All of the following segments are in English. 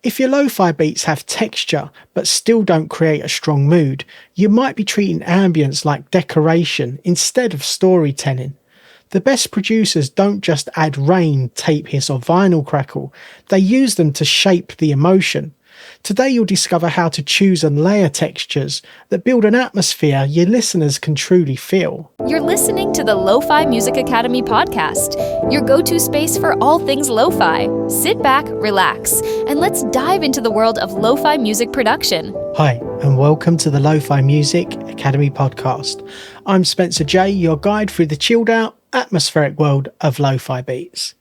If your lo-fi beats have texture but still don't create a strong mood, you might be treating ambience like decoration instead of storytelling. The best producers don't just add rain, tape hiss or vinyl crackle, they use them to shape the emotion. Today you'll discover how to choose and layer textures that build an atmosphere your listeners can truly feel. You're listening to the Lo-Fi Music Academy podcast, your go-to space for all things lo-fi. Sit back, relax, and let's dive into the world of lo-fi music production. Hi, and welcome to the Lo-Fi Music Academy podcast. I'm Spencer J, your guide through the chilled out, atmospheric world of lo-fi beats.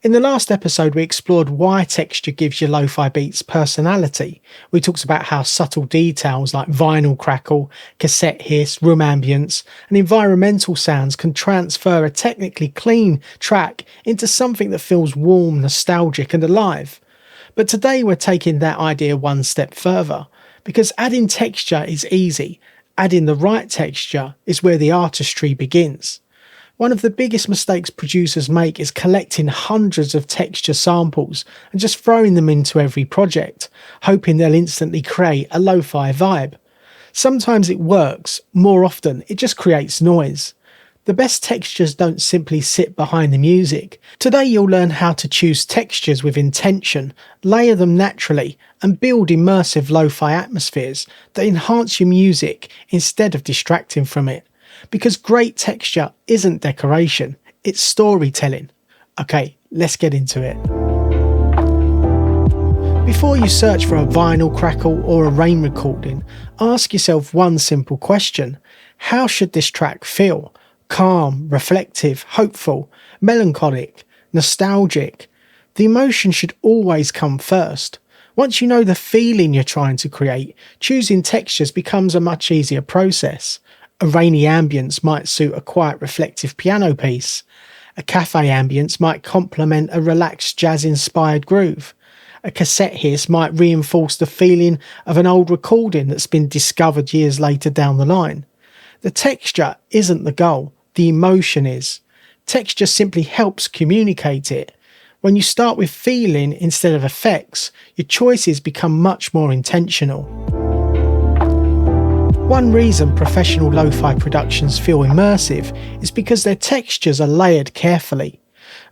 In the last episode, we explored why texture gives your lo-fi beats personality. We talked about how subtle details like vinyl crackle, cassette hiss, room ambience, and environmental sounds can transfer a technically clean track into something that feels warm, nostalgic, and alive. But today we're taking that idea one step further, because adding texture is easy. Adding the right texture is where the artistry begins. One of the biggest mistakes producers make is collecting hundreds of texture samples and just throwing them into every project, hoping they'll instantly create a lo-fi vibe. Sometimes it works, more often it just creates noise. The best textures don't simply sit behind the music. Today you'll learn how to choose textures with intention, layer them naturally, and build immersive lo-fi atmospheres that enhance your music instead of distracting from it. Because great texture isn't decoration, it's storytelling. Okay, let's get into it. Before you search for a vinyl crackle or a rain recording, ask yourself one simple question. How should this track feel? Calm, reflective, hopeful, melancholic, nostalgic? The emotion should always come first. Once you know the feeling you're trying to create, choosing textures becomes a much easier process. A rainy ambience might suit a quiet reflective piano piece. A cafe ambience might complement a relaxed jazz-inspired groove. A cassette hiss might reinforce the feeling of an old recording that's been discovered years later down the line. The texture isn't the goal, the emotion is. Texture simply helps communicate it. When you start with feeling instead of effects, your choices become much more intentional. One reason professional lo-fi productions feel immersive is because their textures are layered carefully.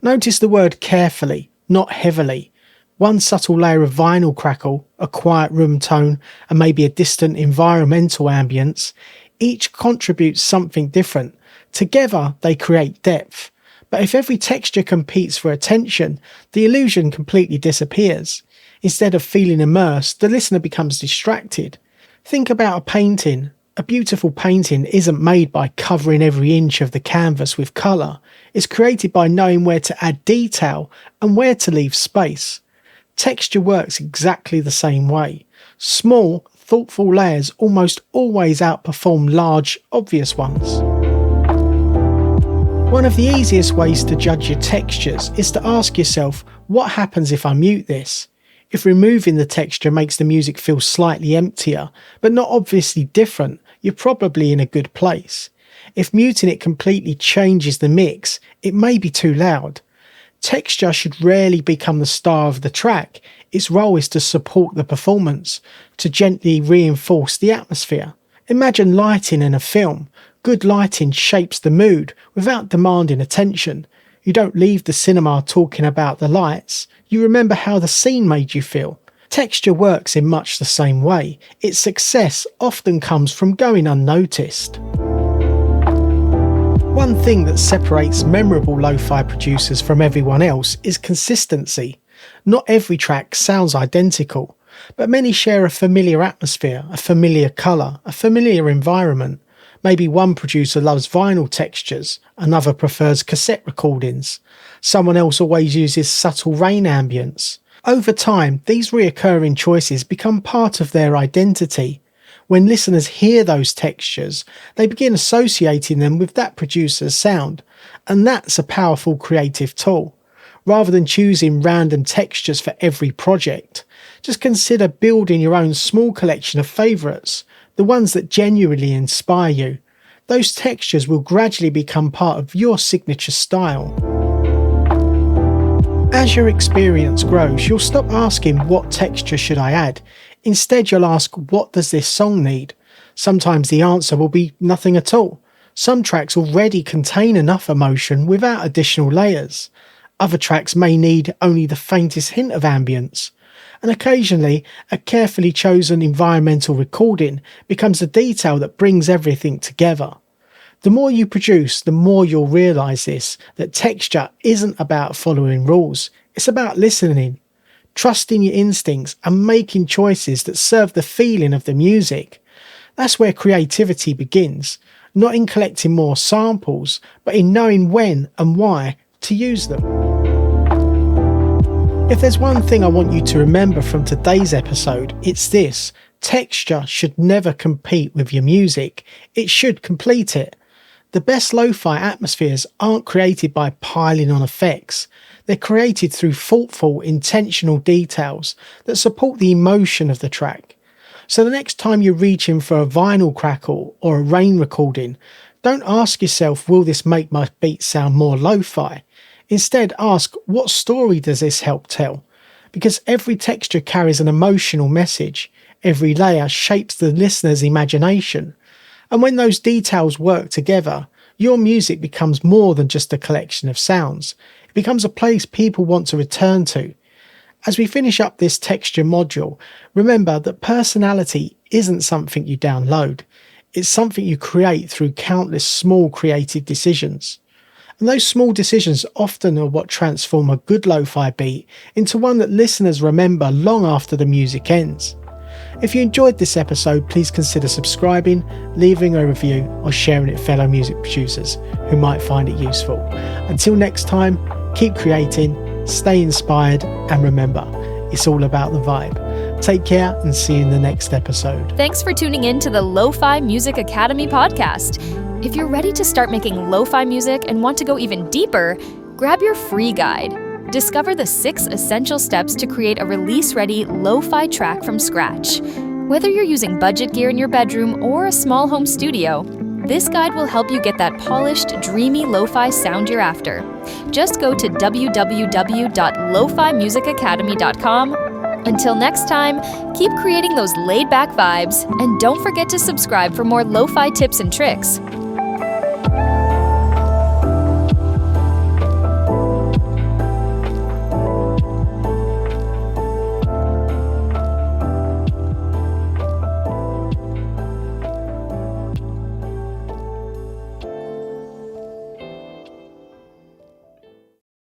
Notice the word carefully, not heavily. One subtle layer of vinyl crackle, a quiet room tone, and maybe a distant environmental ambience. Each contributes something different. Together they create depth. But if every texture competes for attention, the illusion completely disappears. Instead of feeling immersed, the listener becomes distracted. Think about a painting. A beautiful painting isn't made by covering every inch of the canvas with colour. It's created by knowing where to add detail and where to leave space. Texture works exactly the same way. Small, thoughtful layers almost always outperform large, obvious ones. One of the easiest ways to judge your textures is to ask yourself, what happens if I mute this? If removing the texture makes the music feel slightly emptier, but not obviously different, you're probably in a good place. If muting it completely changes the mix, it may be too loud. Texture should rarely become the star of the track. Its role is to support the performance, to gently reinforce the atmosphere. Imagine lighting in a film. Good lighting shapes the mood without demanding attention. You don't leave the cinema talking about the lights. You remember how the scene made you feel. Texture works in much the same way. Its success often comes from going unnoticed. One thing that separates memorable lo-fi producers from everyone else is consistency. Not every track sounds identical, but many share a familiar atmosphere, a familiar colour, a familiar environment. Maybe one producer loves vinyl textures, another prefers cassette recordings. Someone else always uses subtle rain ambience. Over time, these reoccurring choices become part of their identity. When listeners hear those textures, they begin associating them with that producer's sound, and that's a powerful creative tool. Rather than choosing random textures for every project, just consider building your own small collection of favourites, the ones that genuinely inspire you. Those textures will gradually become part of your signature style. As your experience grows, you'll stop asking what texture should I add. Instead, you'll ask, what does this song need? Sometimes the answer will be nothing at all. Some tracks already contain enough emotion without additional layers. Other tracks may need only the faintest hint of ambience. And occasionally, a carefully chosen environmental recording becomes the detail that brings everything together. The more you produce, the more you'll realise this, that texture isn't about following rules, it's about listening, trusting your instincts and making choices that serve the feeling of the music. That's where creativity begins, not in collecting more samples, but in knowing when and why to use them. If there's one thing I want you to remember from today's episode, it's this: texture should never compete with your music, it should complete it. The best lo-fi atmospheres aren't created by piling on effects. They're created through thoughtful, intentional details that support the emotion of the track. So the next time you're reaching for a vinyl crackle or a rain recording, don't ask yourself, will this make my beat sound more lo-fi? Instead, ask, what story does this help tell? Because every texture carries an emotional message. Every layer shapes the listener's imagination. And when those details work together, your music becomes more than just a collection of sounds. It becomes a place people want to return to. As we finish up this texture module, remember that personality isn't something you download. It's something you create through countless small creative decisions. And those small decisions often are what transform a good lo-fi beat into one that listeners remember long after the music ends. If you enjoyed this episode, please consider subscribing, leaving a review or sharing it with fellow music producers who might find it useful. Until next time, keep creating, stay inspired, and remember, it's all about the vibe. Take care and see you in the next episode. Thanks for tuning in to the Lofi Music Academy podcast. If you're ready to start making lo-fi music and want to go even deeper, grab your free guide. Discover the 6 essential steps to create a release-ready lo-fi track from scratch. Whether you're using budget gear in your bedroom or a small home studio, this guide will help you get that polished, dreamy lo-fi sound you're after. Just go to www.lofimusicacademy.com. Until next time, keep creating those laid-back vibes, and don't forget to subscribe for more lo-fi tips and tricks.